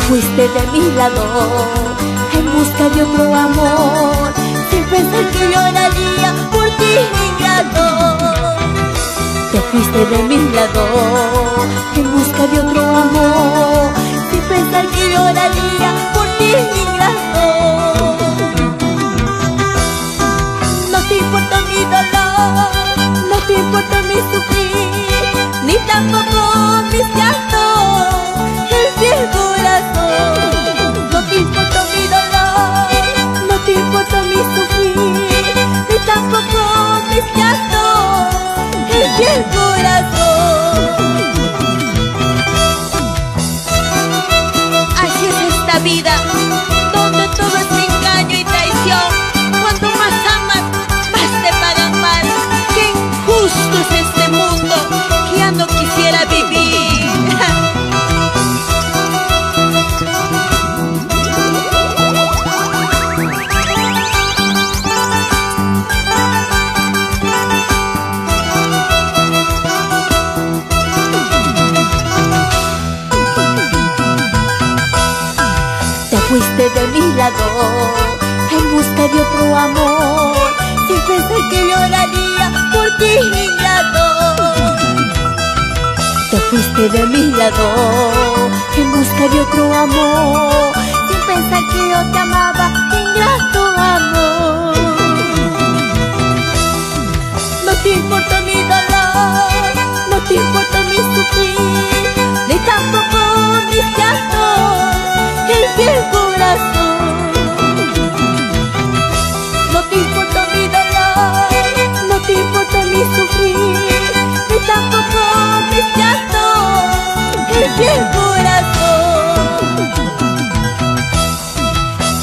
fuiste de mi lado en busca de otro amor, sin pensar que lloraría por ti, ingrato. Te fuiste de mi lado en busca de otro amor, sin pensar que lloraría por ti, ingrato. No te importa mi dolor, no te importa mi sufrir, ni tampoco mis llantos, el fiel corazón. No te importa mi dolor, no te importa mi sufrir, ni tampoco mis llantos, el fiel corazón. Así es esta vida, donde todo es engaño y traición. Cuanto más amas, más te pagan mal. Qué injusto es este mundo, que ya no quisiera vivir. Te fuiste de mi lado en busca de otro amor, sin pensar que lloraría por ti, ingrato. Te fuiste de mi lado en busca de otro amor, sin pensar que yo te amaba, ingrato amor. No te importa mi dolor, no te importa mi sufrir, ni tampoco mis llantos, el fiel corazón. No te importa mi dolor, no te importa mi sufrir, ni tampoco mis llantos, el fiel corazón.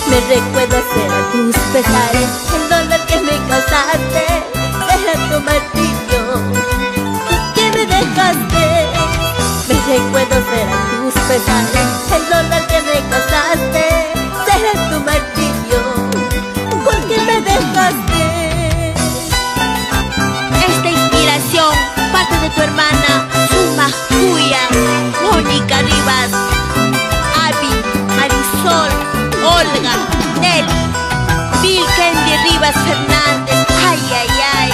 Me recuerdo hacer a tus pesares el dolor que me causaste, era tu martirio que me dejaste. Me recuerdo hacer a tus pesares el dolor que me causaste, será tu martirio, porque me dejaste. Esta inspiración parte de tu hermana Suma Juya, Mónica Rivas, Abby, Marisol, Olga, Nelly, Bill Kendi Rivas Fernández. Ay, ay, ay.